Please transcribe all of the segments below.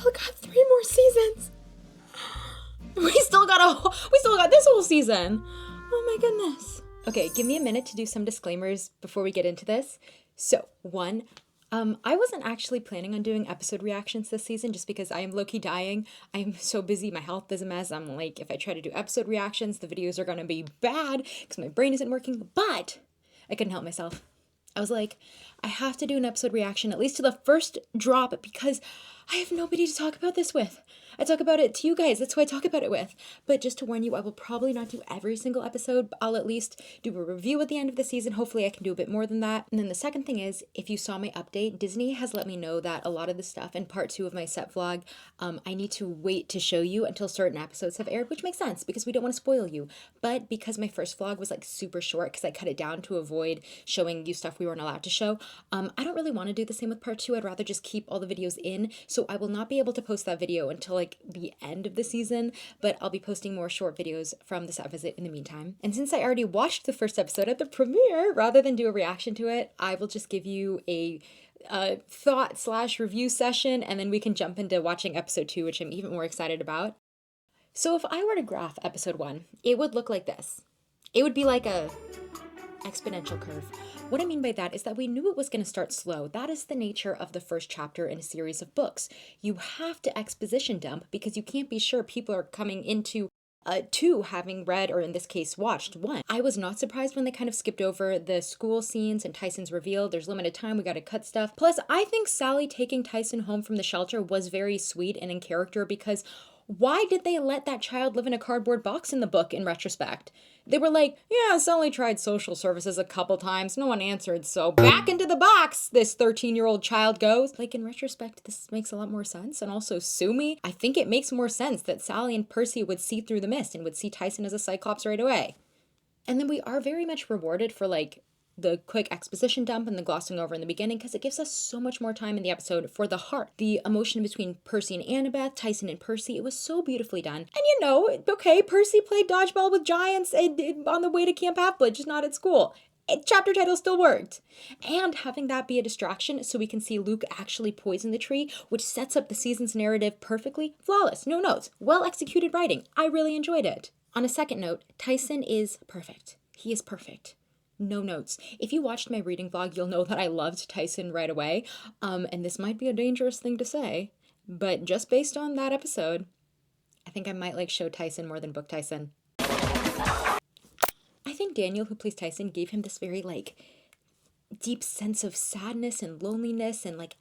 still got 3 more seasons. We still got this whole season. Oh my goodness. Okay, give me a minute to do some disclaimers before we get into this. So, one, I wasn't actually planning on doing episode reactions this season just because I am low-key dying. I'm so busy, my health is a mess. I'm like, if I try to do episode reactions, the videos are gonna be bad because my brain isn't working, but I couldn't help myself. I was like, I have to do an episode reaction, at least to the first drop, because I have nobody to talk about this with. I talk about it to you guys. That's who I talk about it with. But just to warn you, I will probably not do every single episode. I'll at least do a review at the end of the season. Hopefully I can do a bit more than that. And then the second thing is, if you saw my update, Disney has let me know that a lot of the stuff in part 2 of my set vlog, I need to wait to show you until certain episodes have aired, which makes sense because we don't want to spoil you. But because my first vlog was like super short because I cut it down to avoid showing you stuff we weren't allowed to show, I don't really want to do the same with part 2. I'd rather just keep all the videos in. So I will not be able to post that video until like the end of the season, but I'll be posting more short videos from the set visit in the meantime. And since I already watched the first episode at the premiere, rather than do a reaction to it, I will just give you a thought/review session, and then we can jump into watching episode 2, which I'm even more excited about. So if I were to graph episode 1, it would look like this. It would be like a exponential curve. What I mean by that is that we knew it was going to start slow. That is the nature of the first chapter in a series of books. You have to exposition dump because you can't be sure people are coming into 2 having read, or in this case watched 1. I was not surprised when they kind of skipped over the school scenes and Tyson's reveal. There's limited time, we gotta cut stuff. Plus, I think Sally taking Tyson home from the shelter was very sweet and in character, because why did they let that child live in a cardboard box in the book in retrospect? They were like, yeah, Sally tried social services a couple times, no one answered, so back into the box this 13-year-old child goes. Like, in retrospect, this makes a lot more sense. And also, sue me, I think it makes more sense that Sally and Percy would see through the mist and would see Tyson as a Cyclops right away. And then we are very much rewarded for, like, the quick exposition dump and the glossing over in the beginning, because it gives us so much more time in the episode for the heart. The emotion between Percy and Annabeth, Tyson and Percy, it was so beautifully done. And you know, okay, Percy played dodgeball with giants on the way to Camp Half-Blood, just not at school. Chapter title still worked. And having that be a distraction so we can see Luke actually poison the tree, which sets up the season's narrative perfectly. Flawless, no notes, well executed writing. I really enjoyed it. On a second note, Tyson is perfect. He is perfect. No notes. If you watched my reading vlog, you'll know that I loved Tyson right away. And this might be a dangerous thing to say, but just based on that episode, I think I might like show Tyson more than book Tyson. I think Daniel, who plays Tyson, gave him this very like deep sense of sadness and loneliness and like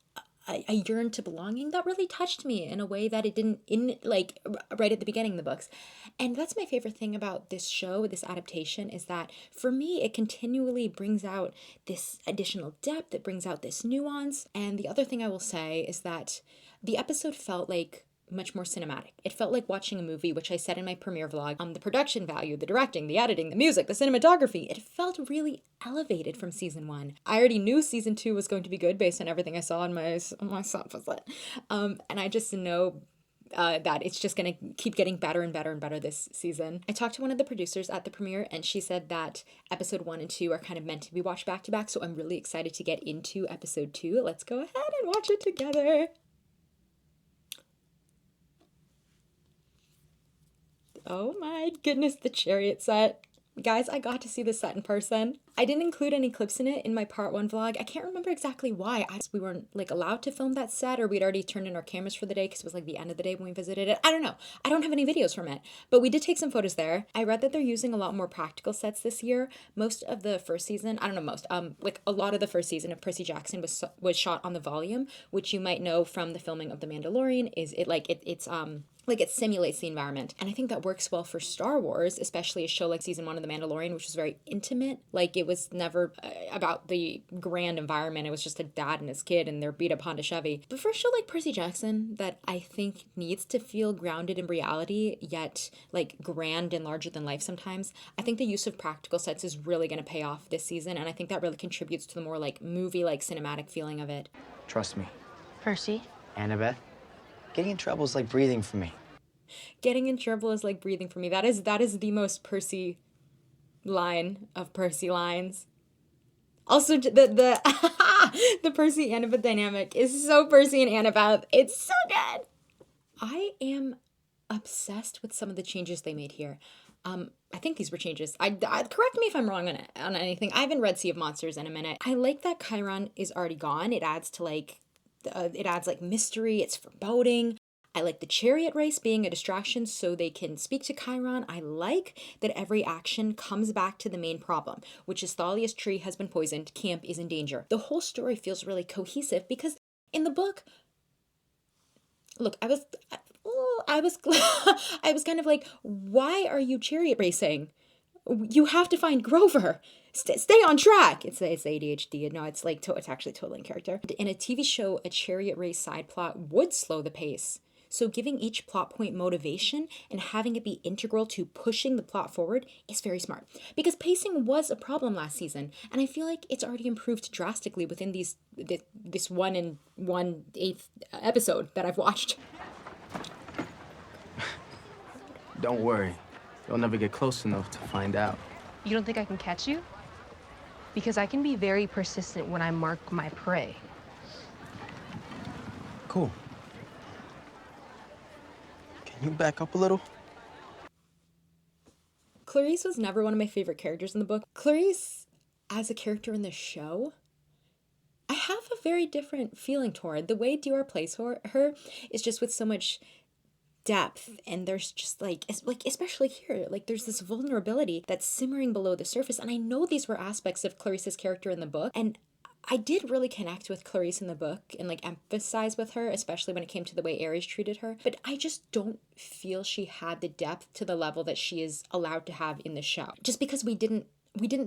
a yearn to belonging that really touched me in a way that it didn't in like right at the beginning of the books. And that's my favorite thing about this show, this adaptation, is that for me it continually brings out this additional depth, it brings out this nuance. And the other thing I will say is that the episode felt like much more cinematic. It felt like watching a movie, which I said in my premiere vlog. The production value, the directing, the editing, the music, the cinematography, it felt really elevated from season 1. I already knew season 2 was going to be good based on everything I saw on my set visit. And I just know that it's just going to keep getting better and better and better this season. I talked to one of the producers at the premiere, and she said that episode 1 and 2 are kind of meant to be watched back to back, so I'm really excited to get into episode 2. Let's go ahead and watch it together. Oh my goodness, the chariot set. Guys, I got to see this set in person. I didn't include any clips in it in my part 1 vlog. I can't remember exactly why. We weren't like allowed to film that set, or we'd already turned in our cameras for the day because it was like the end of the day when we visited it. I don't know. I don't have any videos from it, but we did take some photos there. I read that they're using a lot more practical sets this year. Most of the first season, I don't know most, like a lot of the first season of Percy Jackson was shot on the volume, which you might know from the filming of The Mandalorian. It simulates the environment. And I think that works well for Star Wars, especially a show like season 1 of The Mandalorian, which was very intimate. Like, it was never about the grand environment. It was just a dad and his kid and their beat up Honda Chevy. But for a show like Percy Jackson, that I think needs to feel grounded in reality, yet like grand and larger than life sometimes, I think the use of practical sets is really going to pay off this season. And I think that really contributes to the more like movie-like cinematic feeling of it. Trust me. Percy? Annabeth, getting in trouble is like breathing for me. Getting in trouble is like breathing for me. That is the most Percy line of Percy lines. Also, the Percy Annabeth dynamic is so Percy and Annabeth. It's so good. I am obsessed with some of the changes they made here. I think these were changes. Correct me if I'm wrong on anything. I haven't read Sea of Monsters in a minute. I like that Chiron is already gone. It adds to it adds like mystery. It's foreboding. I like the chariot race being a distraction so they can speak to Chiron. I like that every action comes back to the main problem, which is Thalia's tree has been poisoned, camp is in danger. The whole story feels really cohesive because in the book, look, I was I was kind of like, why are you chariot racing? You have to find Grover. Stay on track. It's ADHD. No, it's like it's actually totally in character. In a TV show, a chariot race side plot would slow the pace. So giving each plot point motivation and having it be integral to pushing the plot forward is very smart. Because pacing was a problem last season, and I feel like it's already improved drastically within this 1 1/8 episode that I've watched. Don't worry. You'll never get close enough to find out. You don't think I can catch you? Because I can be very persistent when I mark my prey. Cool. Can you back up a little? Clarice was never one of my favorite characters in the book. Clarice, as a character in the show, I have a very different feeling toward. The way Dior plays her is just with so much depth, and there's just like especially here, like there's this vulnerability that's simmering below the surface, and I know these were aspects of Clarice's character in the book, and I did really connect with Clarice in the book and like empathize with her, especially when it came to the way Ares treated her, but I just don't feel she had the depth to the level that she is allowed to have in the show, just because we didn't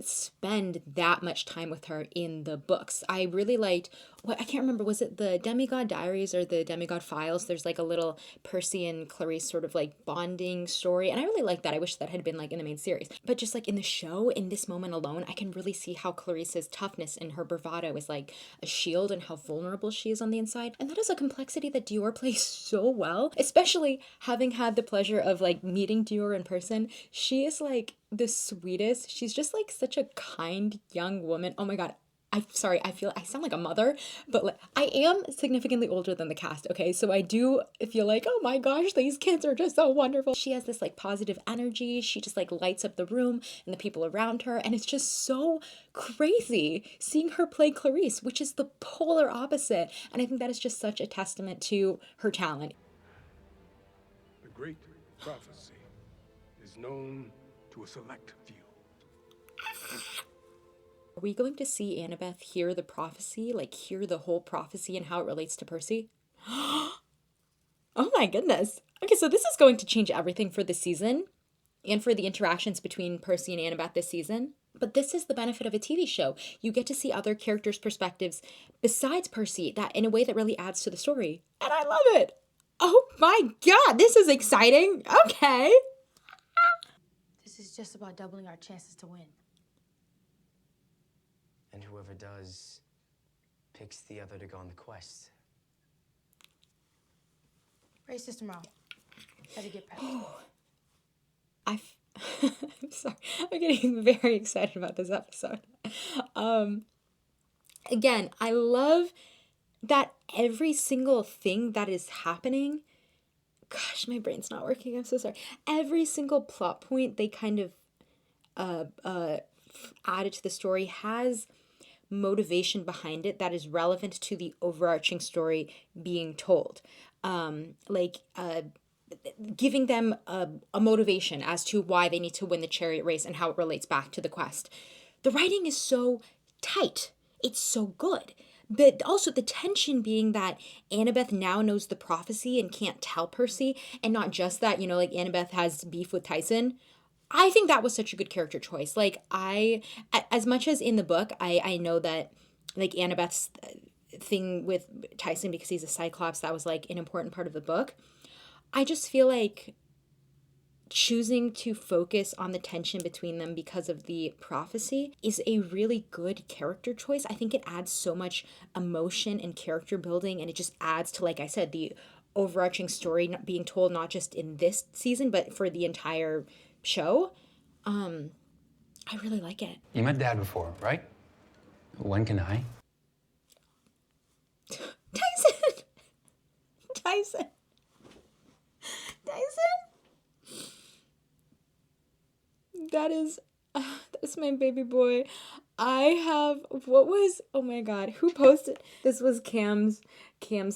spend that much time with her in the books. I really liked, I can't remember, was it the Demigod Diaries or the Demigod Files? There's like a little Percy and Clarice sort of like bonding story, and I really liked that. I wish that had been like in the main series. But just like in the show, in this moment alone, I can really see how Clarice's toughness and her bravado is like a shield and how vulnerable she is on the inside. And that is a complexity that Dior plays so well, especially having had the pleasure of like meeting Dior in person. She is like the sweetest. She's just like such a kind young woman. Oh my god. I'm sorry, I sound like a mother, but like, I am significantly older than the cast, okay? So I do feel like, oh my gosh, these kids are just so wonderful. She has this like positive energy. She just like lights up the room and the people around her. And it's just so crazy seeing her play Clarice, which is the polar opposite. And I think that is just such a testament to her talent. The great prophecy is known to a select few. Are we going to see Annabeth hear the prophecy, like hear the whole prophecy and how it relates to Percy? Oh my goodness. Okay, so this is going to change everything for this season and for the interactions between Percy and Annabeth this season. But this is the benefit of a TV show. You get to see other characters' perspectives besides Percy, that in a way that really adds to the story. And I love it. Oh my god, this is exciting. Okay. This is just about doubling our chances to win. And whoever does picks the other to go on the quest. Race system out. Gotta get past. I'm sorry. I'm getting very excited about this episode. Again, I love that every single thing that is happening, gosh, my brain's not working. I'm so sorry. Every single plot point they kind of added to the story has motivation behind it that is relevant to the overarching story being told. Giving them a motivation as to why they need to win the chariot race and how it relates back to the quest. The writing is so tight. It's so good. But also the tension being that Annabeth now knows the prophecy and can't tell Percy, and not just that, you know, like Annabeth has beef with Tyson. I think that was such a good character choice. Like, as much as in the book, I know that, like, Annabeth's thing with Tyson, because he's a Cyclops, that was, like, an important part of the book. I just feel like choosing to focus on the tension between them because of the prophecy is a really good character choice. I think it adds so much emotion and character building, and it just adds to, like I said, the overarching story not being told not just in this season, but for the entire show. I really like it. You met Dad before, right? When can I? Tyson! Tyson. That's my baby boy. Oh my God, who posted? This was Cam's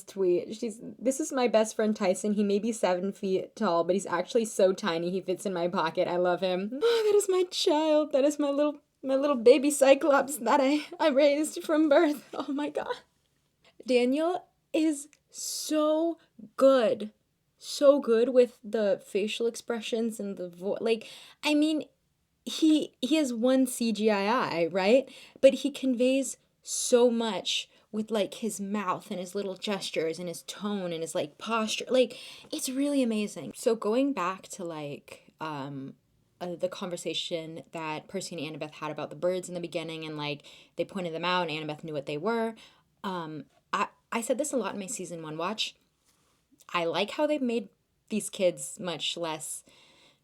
tweet. This is my best friend Tyson. He may be 7 feet tall, but he's actually so tiny. He fits in my pocket. I love him. Oh, that is my child. That is my little baby Cyclops that I raised from birth. Oh my God. Daniel is so good. So good with the facial expressions and the voice. I mean, he has one CGI, right? But he conveys so much with his mouth and his little gestures and his tone and his posture. It's really amazing. So going back to the conversation that Percy and Annabeth had about the birds in the beginning, and they pointed them out and Annabeth knew what they were. I said this a lot in my season 1 watch. I like how they made these kids much less,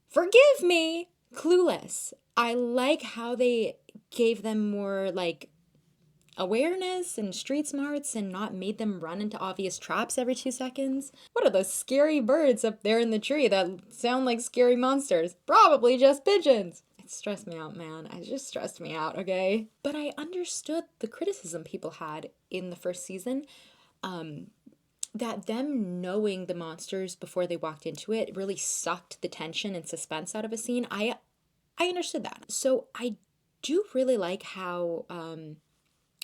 forgive me, clueless. I like how they gave them more awareness and street smarts and not made them run into obvious traps every 2 seconds. What are those scary birds up there in the tree that sound like scary monsters? Probably just pigeons. It stressed me out, man. It just stressed me out, okay? But I understood the criticism people had in the first season. That them knowing the monsters before they walked into it really sucked the tension and suspense out of a scene. I understood that. So I do really like how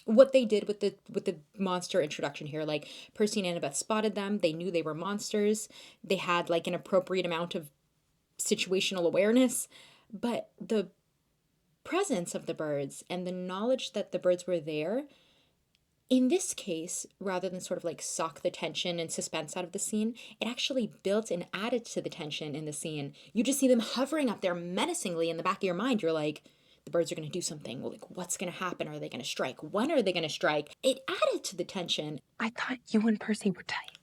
what they did with the monster introduction here. Percy and Annabeth spotted them. They knew they were monsters. They had an appropriate amount of situational awareness, but the presence of the birds and the knowledge that the birds were there, in this case, rather than sort of suck the tension and suspense out of the scene, it actually built and added to the tension in the scene. You just see them hovering up there menacingly in the back of your mind. You're like, the birds are going to do something. Well, what's going to happen? Are they going to strike? When are they going to strike? It added to the tension. I thought you and Percy were tight.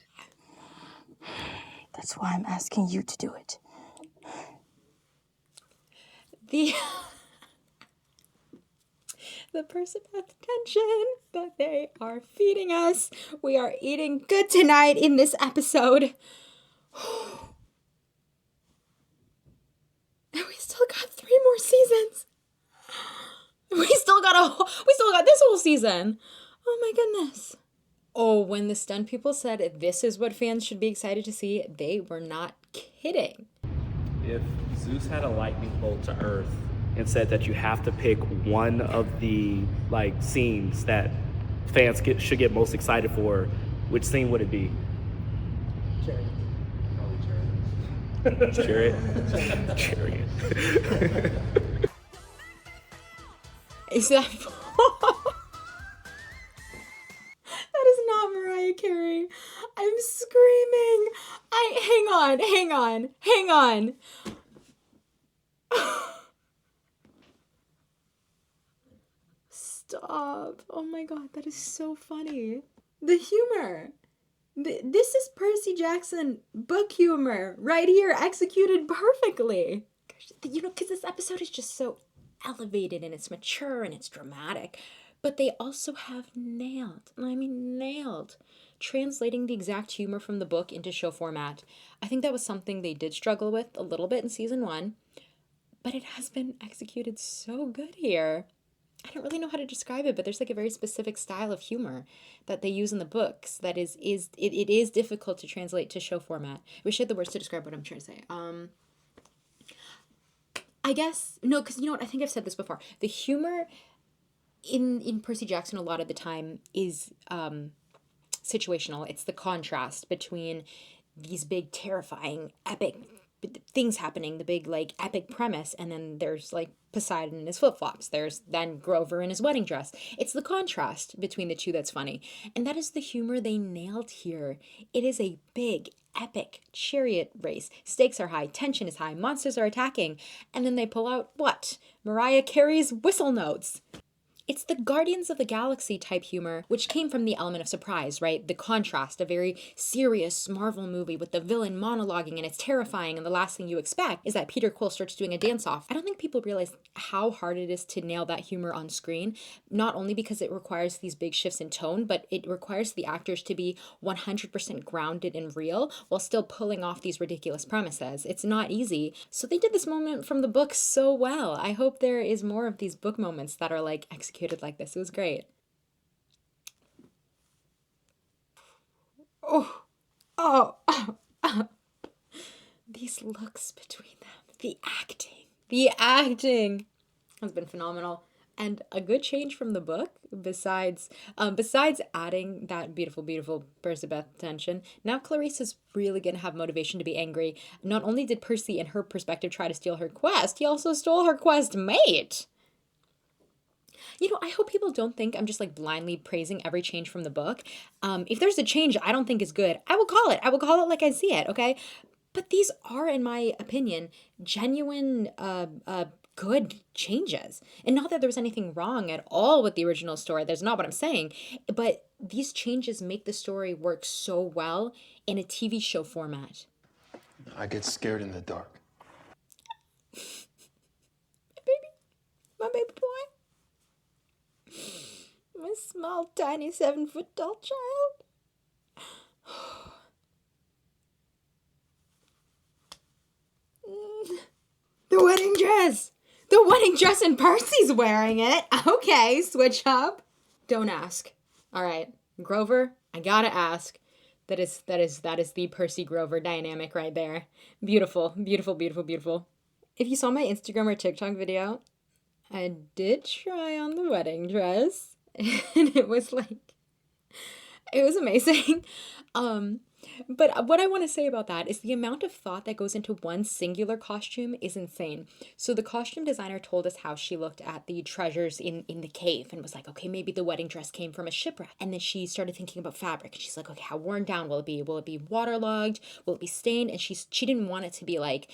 That's why I'm asking you to do it. The Percipath tension that they are feeding us. We are eating good tonight in this episode. And we still got 3 more seasons. We still got this whole season. Oh my goodness. Oh, when the stunt people said this is what fans should be excited to see, they were not kidding. If Zeus had a lightning bolt to Earth and said that you have to pick one of the scenes that fans should get most excited for, which scene would it be? Chariot. Probably Chariot. Chariot. Is that... That is not Mariah Carey. I'm screaming. Hang on. Stop. Oh my God, that is so funny. The humor. This is Percy Jackson book humor right here, executed perfectly. Because this episode is just so elevated and it's mature and it's dramatic. But they also have nailed, and I mean nailed, translating the exact humor from the book into show format. I think that was something they did struggle with a little bit in season 1, but it has been executed so good here. I don't really know how to describe it, but there's a very specific style of humor that they use in the books that it is difficult to translate to show format. I wish I had the words to describe what I'm trying to say. I guess, no, because you know what, I think I've said this before. The humor in Percy Jackson a lot of the time is situational. It's the contrast between these big, terrifying, epic things happening, the big, epic premise, and then there's, Poseidon in his flip-flops. There's then Grover in his wedding dress. It's the contrast between the two that's funny. And that is the humor they nailed here. It is a big, epic chariot race. Stakes are high, tension is high, monsters are attacking, and then they pull out, what? Mariah Carey's whistle notes. It's the Guardians of the Galaxy type humor, which came from the element of surprise, right? The contrast, a very serious Marvel movie with the villain monologuing and it's terrifying, and the last thing you expect is that Peter Quill starts doing a dance-off. I don't think people realize how hard it is to nail that humor on screen, not only because it requires these big shifts in tone, but it requires the actors to be 100% grounded and real while still pulling off these ridiculous premises. It's not easy. So they did this moment from the book so well. I hope there is more of these book moments that are like executed like this. It was great. These looks between them, the acting has been phenomenal, and a good change from the book. Besides adding that beautiful Percy tension, now Clarice is really gonna have motivation to be angry. Not only did Percy, in her perspective, try to steal her quest, he also stole her quest mate. You know, I hope people don't think I'm just like blindly praising every change from the book. If there's a change I don't think is good, I will call it. I will call it like I see it, okay? But these are, in my opinion, genuine, good changes. And not that there was anything wrong at all with the original story. That's not what I'm saying. But these changes make the story work so well in a TV show format. I get scared in the dark. My baby boy. My small, tiny, 7-foot tall child. The wedding dress! The wedding dress, and Percy's wearing it! Okay, switch up. Don't ask. Alright, Grover, I gotta ask. That is the Percy Grover dynamic right there. Beautiful. If you saw my Instagram or TikTok video, I did try on the wedding dress. And it was amazing. But what I want to say about that is the amount of thought that goes into one singular costume is insane. So the costume designer told us how she looked at the treasures in the cave and was like, okay, maybe the wedding dress came from a shipwreck. And then she started thinking about fabric. And she's like, okay, how worn down will it be? Will it be waterlogged? Will it be stained? And she didn't want it to be like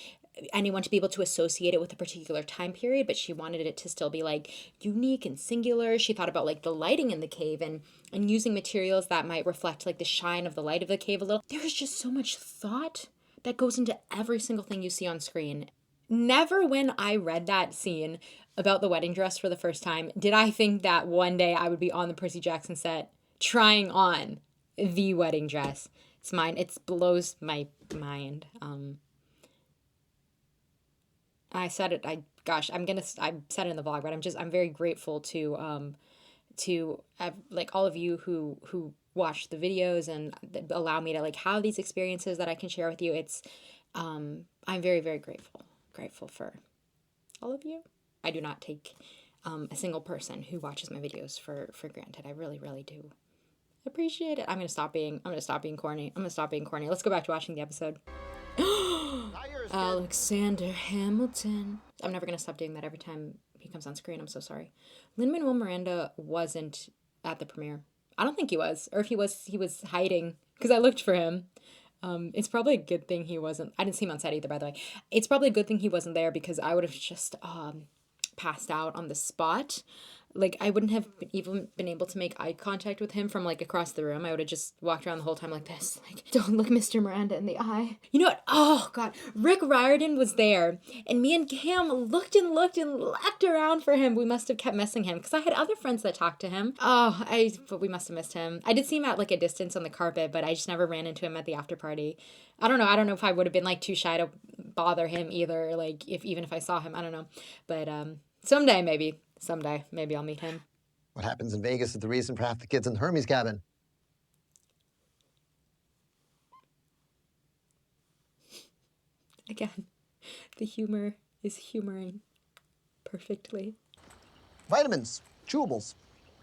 anyone to be able to associate it with a particular time period, but she wanted it to still be like unique and singular. She thought about like the lighting in the cave and using materials that might reflect like the shine of the light of the cave a little. There's just so much thought that goes into every single thing you see on screen. Never when I read that scene about the wedding dress for the first time did I think that one day I would be on the Percy Jackson set trying on the wedding dress. It's mine. It blows my mind. I said it. I said it in the vlog, but I'm very grateful to like all of you who watch the videos and allow me to like have these experiences that I can share with you. It's I'm very, very grateful for all of you. I do not take a single person who watches my videos for granted. I really, really do appreciate it. I'm gonna stop being corny. Let's go back to watching the episode. Alexander Hamilton. I'm never gonna stop doing that every time he comes on screen. I'm so sorry. Lin-Manuel Miranda wasn't at the premiere. I don't think he was, or if he was hiding because I looked for him. It's probably a good thing he wasn't. I didn't see him on set either, by the way. It's probably a good thing he wasn't there because I would have just passed out on the spot. Like, I wouldn't have even been able to make eye contact with him from, like, across the room. I would have just walked around the whole time like this. Like, don't look Mr. Miranda in the eye. You know what? Oh, God. Rick Riordan was there. And me and Cam looked and laughed around for him. We must have kept missing him. Because I had other friends that talked to him. But we must have missed him. I did see him at, like, a distance on the carpet. But I just never ran into him at the after party. I don't know if I would have been, like, too shy to bother him either. Like, even if I saw him. I don't know. But, someday, maybe I'll meet him. What happens in Vegas is the reason for half the kids in Hermes' cabin. Again, the humor is humoring perfectly. Vitamins, chewables,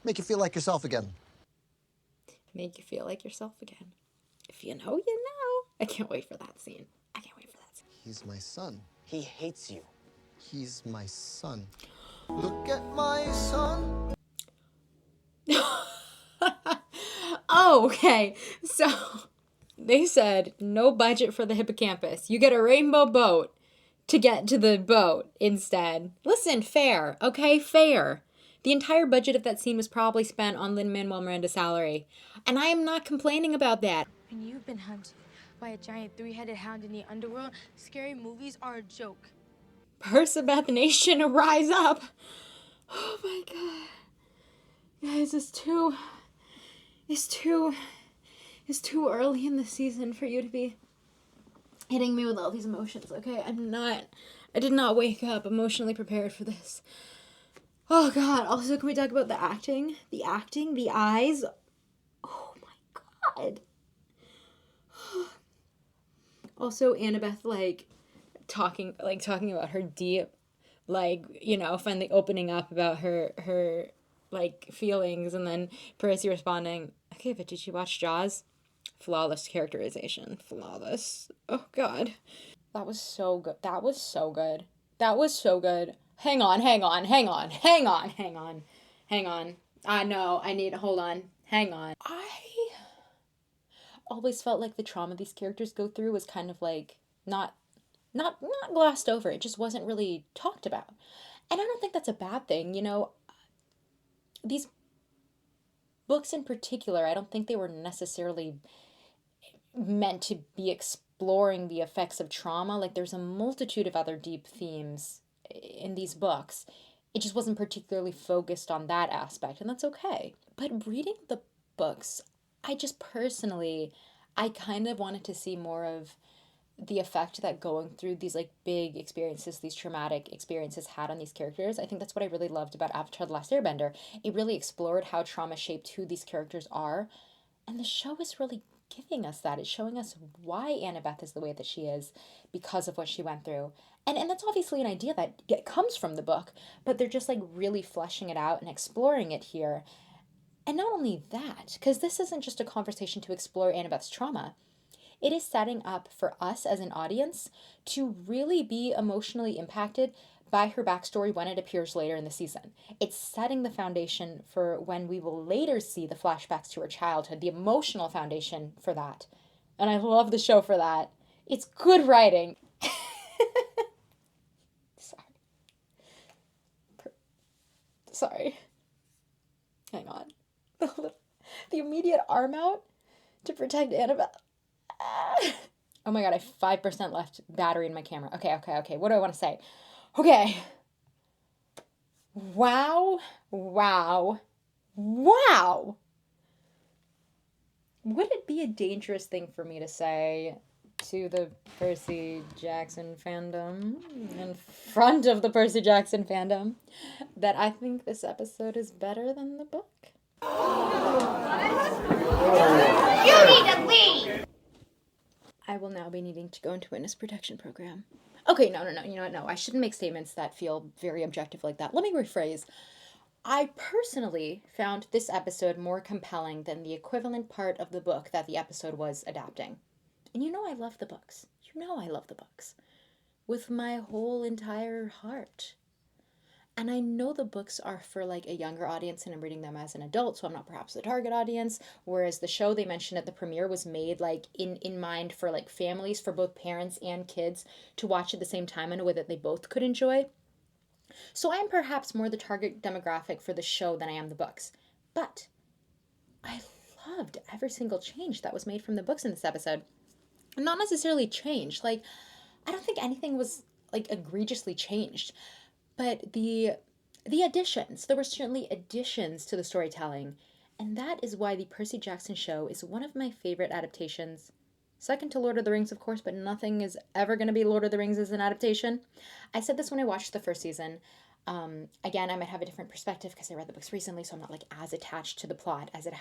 make you feel like yourself again. Make you feel like yourself again. If you know, you know. I can't wait for that scene. He's my son. He hates you. He's my son. Look at my son. Oh, okay. So they said no budget for the hippocampus. You get a rainbow boat to get to the boat instead. Listen, fair. Okay, fair. The entire budget of that scene was probably spent on Lin-Manuel Miranda's salary. And I am not complaining about that. When you've been hunted by a giant three-headed hound in the underworld, scary movies are a joke. Persebeth Nation, rise up! Oh my god. Guys, it's too early in the season for you to be hitting me with all these emotions, okay? I did not wake up emotionally prepared for this. Oh god, also can we talk about the acting? The acting, the eyes. Oh my god. Also, Annabeth, talking about her deep, finally opening up about her feelings, and then Percy responding, okay, but did you watch Jaws? Flawless characterization. Flawless. Oh god. That was so good. That was so good. That was so good. Hang on. I know, hold on. Hang on. I always felt like the trauma these characters go through was kind of not glossed over. It just wasn't really talked about. And I don't think that's a bad thing. These books in particular, I don't think they were necessarily meant to be exploring the effects of trauma. There's a multitude of other deep themes in these books. It just wasn't particularly focused on that aspect, and that's okay. But reading the books, I kind of wanted to see more of the effect that going through these big experiences, these traumatic experiences had on these characters. I think that's what I really loved about Avatar: The Last Airbender. It really explored how trauma shaped who these characters are, and the show is really giving us that. It's showing us why Annabeth is the way that she is because of what she went through. And that's obviously an idea that comes from the book, but they're just really fleshing it out and exploring it here. And not only that, because this isn't just a conversation to explore Annabeth's trauma, it is setting up for us as an audience to really be emotionally impacted by her backstory when it appears later in the season. It's setting the foundation for when we will later see the flashbacks to her childhood, the emotional foundation for that. And I love the show for that. It's good writing. Sorry. Hang on. The immediate arm out to protect Annabeth. Oh my god, I have 5% left battery in my camera. Okay. What do I want to say? Okay. Wow. Would it be a dangerous thing for me to say to the Percy Jackson fandom, in front of the Percy Jackson fandom, that I think this episode is better than the book? You need to leave! I will now be needing to go into witness protection program. Okay, no. You know what? No, I shouldn't make statements that feel very objective like that. Let me rephrase. I personally found this episode more compelling than the equivalent part of the book that the episode was adapting. And I love the books. I love the books. With my whole entire heart. And I know the books are for a younger audience, and I'm reading them as an adult, so I'm not perhaps the target audience. Whereas the show they mentioned at the premiere was made in mind for families, for both parents and kids to watch at the same time in a way that they both could enjoy. So I'm perhaps more the target demographic for the show than I am the books. But I loved every single change that was made from the books in this episode. Not necessarily changed. I don't think anything was egregiously changed. But the additions, there were certainly additions to the storytelling, and that is why the Percy Jackson show is one of my favorite adaptations. Second to Lord of the Rings, of course, but nothing is ever going to be Lord of the Rings as an adaptation. I said this when I watched the first season. Again, I might have a different perspective because I read the books recently, so I'm not as attached to the plot as it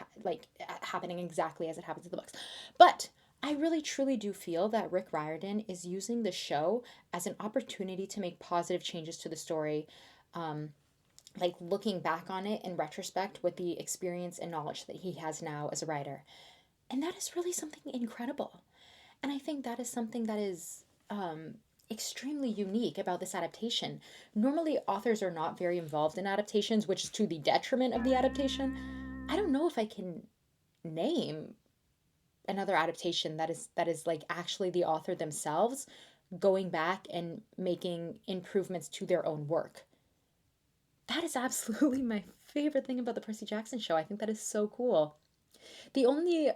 happening exactly as it happens in the books. But I really truly do feel that Rick Riordan is using the show as an opportunity to make positive changes to the story, looking back on it in retrospect with the experience and knowledge that he has now as a writer. And that is really something incredible. And I think that is something that is extremely unique about this adaptation. Normally, authors are not very involved in adaptations, which is to the detriment of the adaptation. I don't know if I can name another adaptation that is actually the author themselves going back and making improvements to their own work. that is absolutely my favorite thing about the Percy Jackson show. I think that is so cool. The only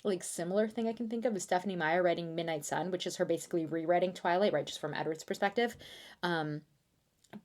like similar thing I can think of is Stephanie Meyer writing Midnight Sun, which is her basically rewriting Twilight, right, just from Edward's perspective. Um,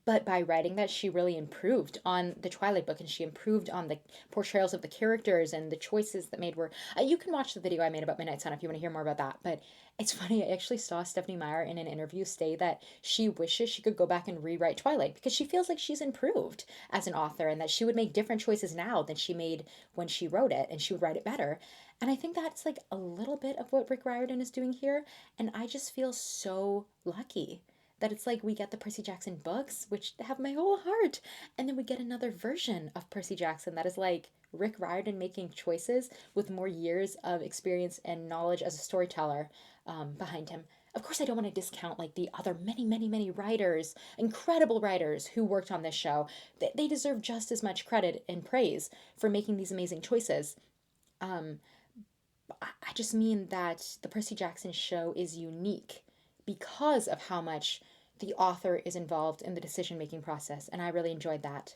but by writing that, she really improved on the Twilight book, and she improved on the portrayals of the characters and the choices that made were. You can watch the video I made about Midnight Sun if you want to hear more about that. But it's funny, I actually saw Stephanie Meyer in an interview say that she wishes she could go back and rewrite Twilight because she feels like she's improved as an author, and that she would make different choices now than she made when she wrote it, and she would write it better. And I think that's like a little bit of what Rick Riordan is doing here, and I just feel so lucky that it's like we get the Percy Jackson books, which have my whole heart, and then we get another version of Percy Jackson that is like Rick Riordan making choices with more years of experience and knowledge as a storyteller behind him. Of course, I don't want to discount like the other many, many, many writers, incredible writers who worked on this show. They deserve just as much credit and praise for making these amazing choices. Um, I just mean that the Percy Jackson show is unique because of how much the author is involved in the decision making process, and I really enjoyed that.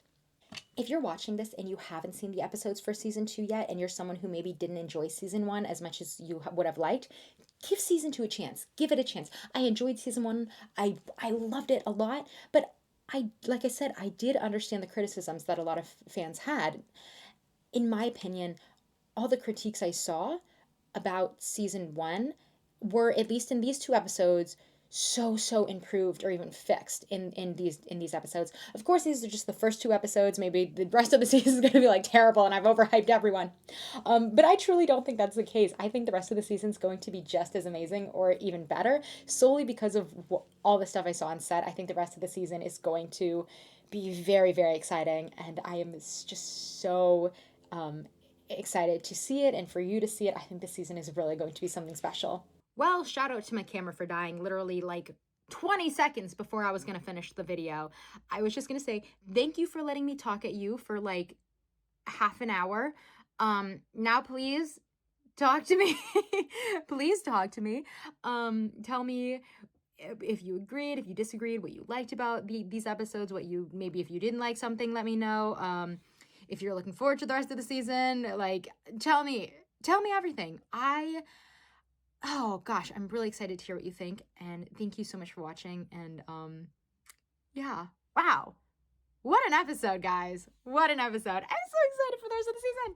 If you're watching this and you haven't seen the episodes for season 2 yet, and you're someone who maybe didn't enjoy season 1 as much as you would have liked, give season 2 a chance. Give it a chance. I enjoyed season 1. I loved it a lot, but like I said, I did understand the criticisms that a lot of fans had. In my opinion, all the critiques I saw about season 1 were, at least in these 2 episodes, so improved or even fixed in these episodes. Of course, these are just the first 2 episodes. Maybe the rest of the season is going to be like terrible and I've overhyped everyone. But I truly don't think that's the case. I think the rest of the season is going to be just as amazing or even better, solely because of all the stuff I saw on set. I think the rest of the season is going to be very, very exciting, and I am just so excited to see it and for you to see it. I think this season is really going to be something special. Well, shout out to my camera for dying literally like 20 seconds before I was going to finish the video. I was just going to say thank you for letting me talk at you for like half an hour. Now please talk to me. Please talk to me. Tell me if you agreed, if you disagreed, what you liked about these episodes, what you, maybe if you didn't like something, let me know. If you're looking forward to the rest of the season, like, tell me everything. Oh gosh, I'm really excited to hear what you think, and thank you so much for watching, and yeah, wow, what an episode, guys. What an episode. I'm so excited for the rest of the season.